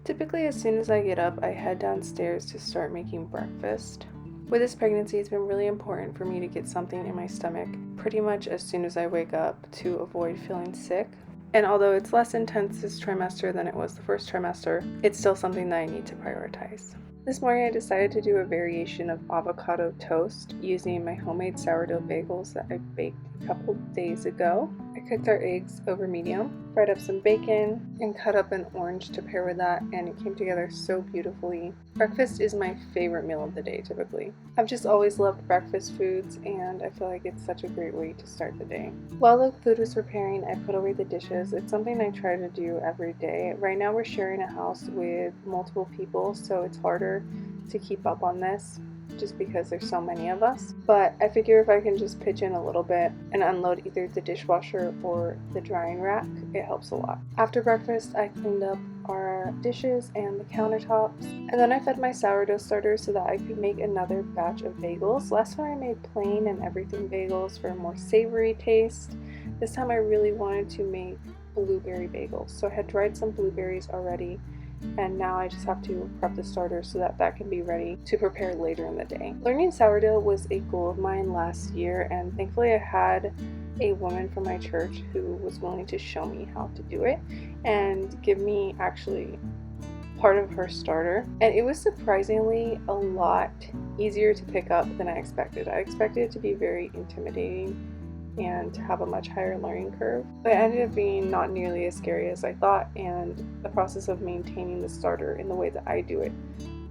Typically, as soon as I get up, I head downstairs to start making breakfast. With this pregnancy, it's been really important for me to get something in my stomach pretty much as soon as I wake up to avoid feeling sick. And although it's less intense this trimester than it was the first trimester, it's still something that I need to prioritize. This morning I decided to do a variation of avocado toast using my homemade sourdough bagels that I baked a couple days ago. I cooked our eggs over medium, fried up some bacon, and cut up an orange to pair with that, and it came together so beautifully. Breakfast is my favorite meal of the day typically. I've just always loved breakfast foods, and I feel like it's such a great way to start the day. While the food was preparing, I put away the dishes. It's something I try to do every day. Right now we're sharing a house with multiple people, so it's harder to keep up on this just because there's so many of us. But I figure if I can just pitch in a little bit and unload either the dishwasher or the drying rack, it helps a lot. After breakfast, I cleaned up our dishes and the countertops, and then I fed my sourdough starter so that I could make another batch of bagels. Last time I made plain and everything bagels for a more savory taste. This time I really wanted to make blueberry bagels, so I had dried some blueberries already, and now I just have to prep the starter so that that can be ready to prepare later in the day. Learning sourdough was a goal of mine last year, and thankfully I had a woman from my church who was willing to show me how to do it and give me actually part of her starter, and it was surprisingly a lot easier to pick up than I expected. I expected it to be very intimidating and to have a much higher learning curve, but it ended up being not nearly as scary as I thought, and the process of maintaining the starter in the way that I do it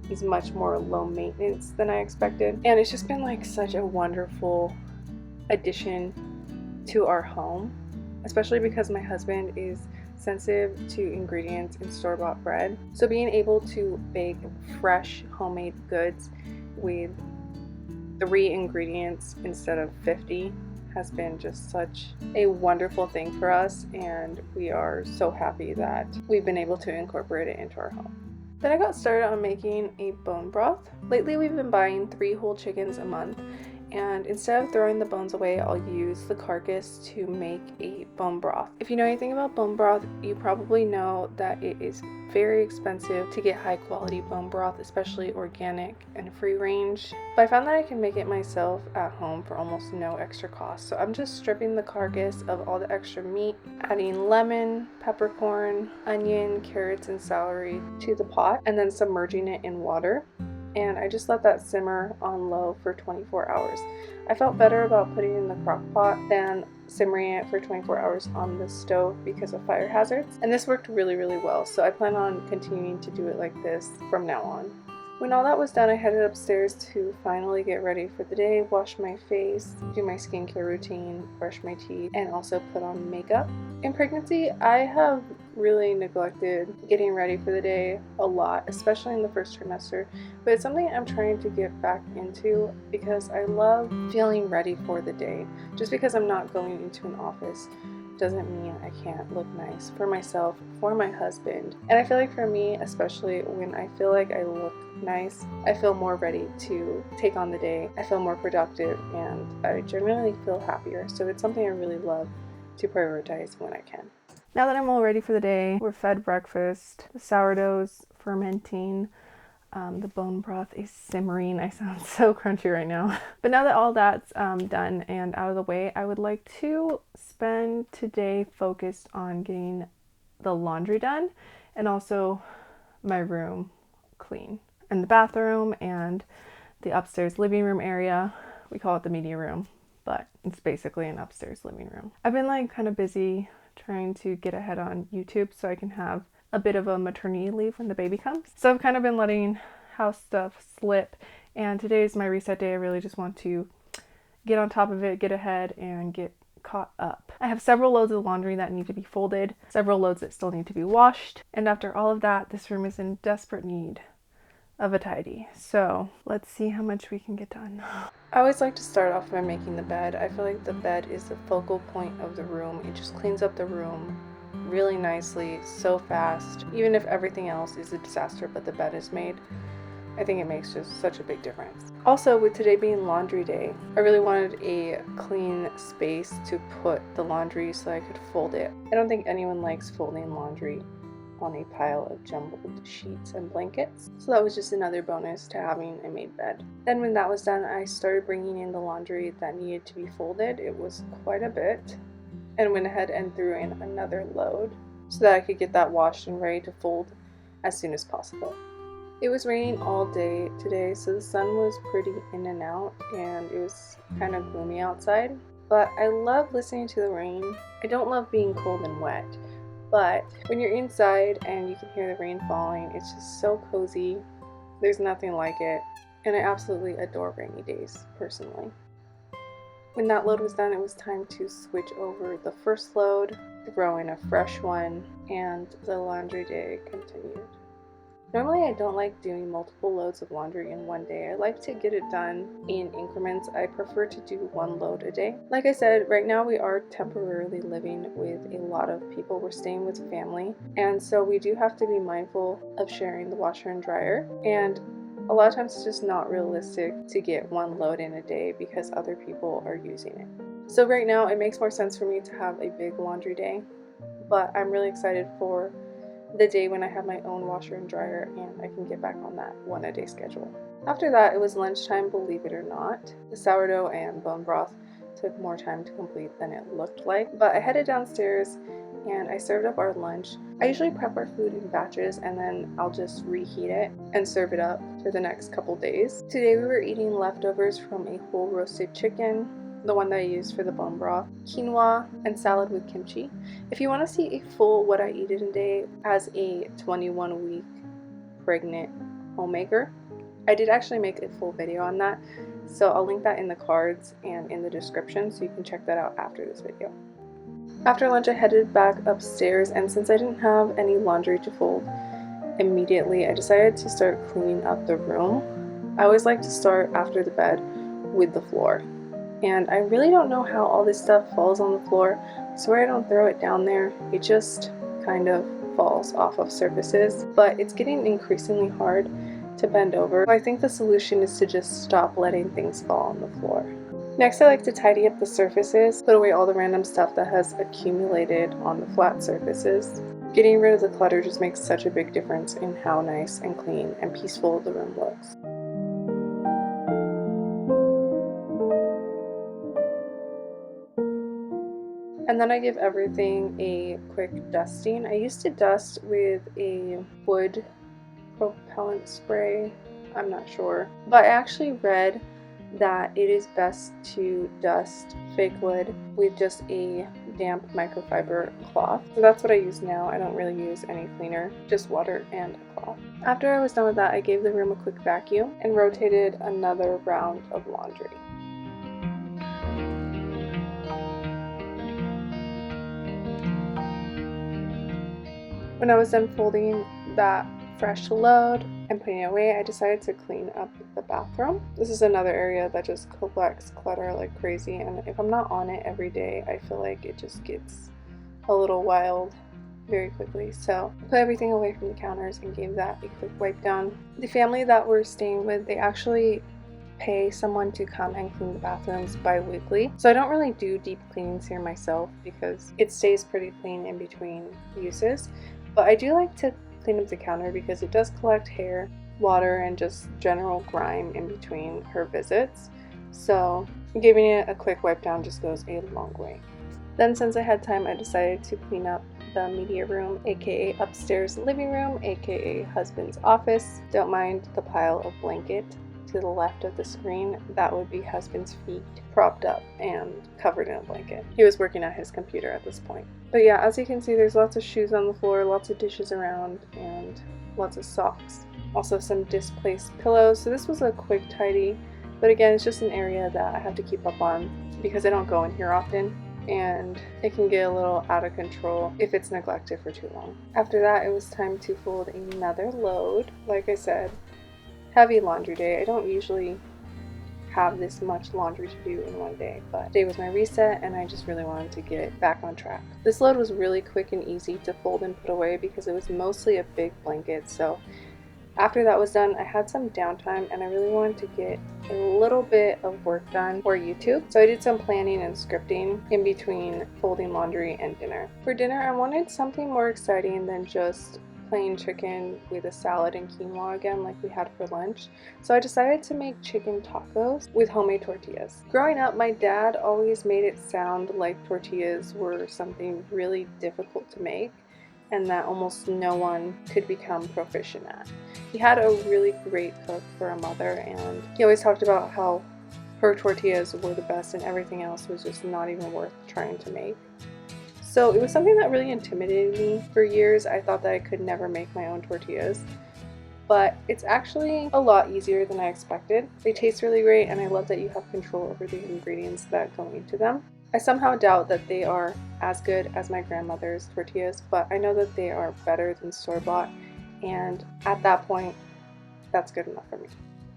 is much more low maintenance than I expected, and it's just been like such a wonderful addition to our home, especially because my husband is sensitive to ingredients in store-bought bread. So being able to bake fresh homemade goods with 3 ingredients instead of 50 has been just such a wonderful thing for us, and we are so happy that we've been able to incorporate it into our home. Then I got started on making a bone broth. Lately we've been buying 3 whole chickens a month, and instead of throwing the bones away, I'll use the carcass to make a bone broth. If you know anything about bone broth, you probably know that it is very expensive to get high quality bone broth, especially organic and free range. But I found that I can make it myself at home for almost no extra cost. So I'm just stripping the carcass of all the extra meat, adding lemon, peppercorn, onion, carrots, and celery to the pot, and then submerging it in water. And I just let that simmer on low for 24 hours. I felt better about putting it in the crock pot than simmering it for 24 hours on the stove because of fire hazards. And this worked really, really well. So I plan on continuing to do it like this from now on. When all that was done, I headed upstairs to finally get ready for the day, wash my face, do my skincare routine, brush my teeth, and also put on makeup. In pregnancy, I have really neglected getting ready for the day a lot, especially in the first trimester, but it's something I'm trying to get back into because I love feeling ready for the day. Just because I'm not going into an office doesn't mean I can't look nice for myself, for my husband. And I feel like for me, especially when I feel like I look nice, I feel more ready to take on the day. I feel more productive, and I generally feel happier. So it's something I really love to prioritize when I can. Now that I'm all ready for the day, we're fed breakfast, the sourdough's fermenting, the bone broth is simmering. I sound so crunchy right now. But now that all that's done and out of the way, I would like to spend today focused on getting the laundry done and also my room clean. And the bathroom and the upstairs living room area. We call it the media room, but it's basically an upstairs living room. I've been like kind of busy trying to get ahead on YouTube so I can have a bit of a maternity leave when the baby comes. So I've kind of been letting house stuff slip, and today is my reset day. I really just want to get on top of it, get ahead, and get caught up. I have several loads of laundry that need to be folded, several loads that still need to be washed, and after all of that, this room is in desperate need of a tidy. So let's see how much we can get done. I always like to start off by making the bed. I feel like the bed is the focal point of the room. It just cleans up the room really nicely, so fast. Even if everything else is a disaster but the bed is made, I think it makes just such a big difference. Also, with today being laundry day, I really wanted a clean space to put the laundry so I could fold it. I don't think anyone likes folding laundry on a pile of jumbled sheets and blankets. So that was just another bonus to having a made bed. Then when that was done, I started bringing in the laundry that needed to be folded. It was quite a bit, and went ahead and threw in another load so that I could get that washed and ready to fold as soon as possible. It was raining all day today, so the sun was pretty in and out, and it was kind of gloomy outside. But I love listening to the rain. I don't love being cold and wet, but when you're inside and you can hear the rain falling, it's just so cozy. There's nothing like it, and I absolutely adore rainy days, personally. When that load was done, it was time to switch over the first load, throw in a fresh one, and the laundry day continued. Normally I don't like doing multiple loads of laundry in one day. I like to get it done in increments. I prefer to do one load a day. Like I said, right now we are temporarily living with a lot of people. We're staying with family, and so we do have to be mindful of sharing the washer and dryer, and a lot of times it's just not realistic to get one load in a day because other people are using it. So right now it makes more sense for me to have a big laundry day, but I'm really excited for the day when I have my own washer and dryer and I can get back on that one a day schedule. After that, it was lunchtime, believe it or not. The sourdough and bone broth took more time to complete than it looked like, but I headed downstairs and I served up our lunch. I usually prep our food in batches and then I'll just reheat it and serve it up for the next couple days. Today we were eating leftovers from a whole roasted chicken, the one that I used for the bone broth, quinoa, and salad with kimchi. If you want to see a full what I eat in a day as a 21-week pregnant homemaker, I did actually make a full video on that, so I'll link that in the cards and in the description so you can check that out after this video. After lunch I headed back upstairs, and since I didn't have any laundry to fold immediately, I decided to start cleaning up the room. I always like to start after the bed with the floor. And I really don't know how all this stuff falls on the floor. I swear I don't throw it down there. It just kind of falls off of surfaces. But it's getting increasingly hard to bend over. I think the solution is to just stop letting things fall on the floor. Next, I like to tidy up the surfaces, put away all the random stuff that has accumulated on the flat surfaces. Getting rid of the clutter just makes such a big difference in how nice and clean and peaceful the room looks. And then I give everything a quick dusting. I used to dust with a wood propellant spray. I'm not sure. But I actually read that it is best to dust fake wood with just a damp microfiber cloth. So that's what I use now. I don't really use any cleaner, just water and a cloth. After I was done with that, I gave the room a quick vacuum and rotated another round of laundry. When I was done folding that fresh load and putting it away, I decided to clean up the bathroom. This is another area that just collects clutter like crazy, and if I'm not on it every day, I feel like it just gets a little wild very quickly. So I put everything away from the counters and gave that a quick wipe down. The family that we're staying with, they actually pay someone to come and clean the bathrooms bi-weekly. So I don't really do deep cleanings here myself because it stays pretty clean in between uses. But I do like to clean up the counter because it does collect hair, water, and just general grime in between her visits. So giving it a quick wipe down just goes a long way. Then since I had time, I decided to clean up the media room, aka upstairs living room, aka husband's office. Don't mind the pile of blanket to the left of the screen. That would be husband's feet propped up and covered in a blanket. He was working at his computer at this point. But yeah, as you can see, there's lots of shoes on the floor, lots of dishes around, and lots of socks. Also some displaced pillows. So this was a quick tidy, but again, it's just an area that I have to keep up on because I don't go in here often, and it can get a little out of control if it's neglected for too long. After that, it was time to fold another load. Like I said, heavy laundry day. I don't usually have this much laundry to do in one day, but today was my reset and I just really wanted to get it back on track. This load was really quick and easy to fold and put away because it was mostly a big blanket. So after that was done, I had some downtime and I really wanted to get a little bit of work done for YouTube. So I did some planning and scripting in between folding laundry and dinner. For dinner, I wanted something more exciting than just plain chicken with a salad and quinoa again like we had for lunch. So I decided to make chicken tacos with homemade tortillas. Growing up, my dad always made it sound like tortillas were something really difficult to make and that almost no one could become proficient at. He had a really great cook for a mother, and he always talked about how her tortillas were the best and everything else was just not even worth trying to make. So it was something that really intimidated me. For years, I thought that I could never make my own tortillas, but it's actually a lot easier than I expected. They taste really great, and I love that you have control over the ingredients that go into them. I somehow doubt that they are as good as my grandmother's tortillas, but I know that they are better than store-bought, and at that point, that's good enough for me.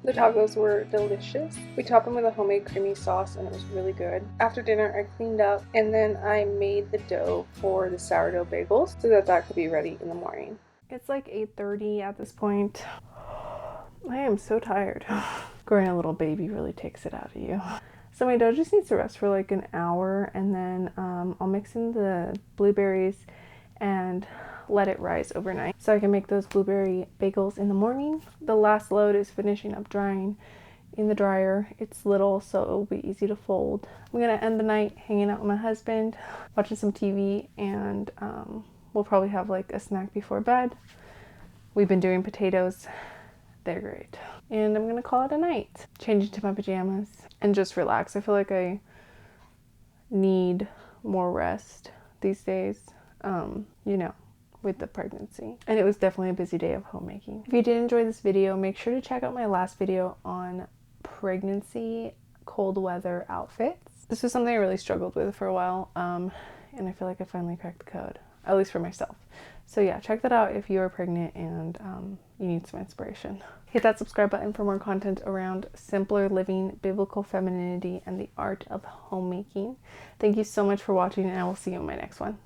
The tacos were delicious. We topped them with a homemade creamy sauce and it was really good. After dinner, I cleaned up and then I made the dough for the sourdough bagels so that that could be ready in the morning. It's like 8:30 at this point. I am so tired. Growing a little baby really takes it out of you. So my dough just needs to rest for like an hour, and then I'll mix in the blueberries and let it rise overnight so I can make those blueberry bagels in the morning. The last load is finishing up drying in the dryer. It's little, so it will be easy to fold. I'm gonna end the night hanging out with my husband, watching some TV, and we'll probably have like a snack before bed. We've been doing potatoes. They're great. And I'm gonna call it a night. Change into my pajamas and just relax. I feel like I need more rest these days, you know, with the pregnancy. And it was definitely a busy day of homemaking. If you did enjoy this video, make sure to check out my last video on pregnancy cold weather outfits. This was something I really struggled with for a while, and I feel like I finally cracked the code, at least for myself. So yeah, check that out if you are pregnant and you need some inspiration. Hit that subscribe button for more content around simpler living, biblical femininity, and the art of homemaking. Thank you so much for watching, and I will see you in my next one.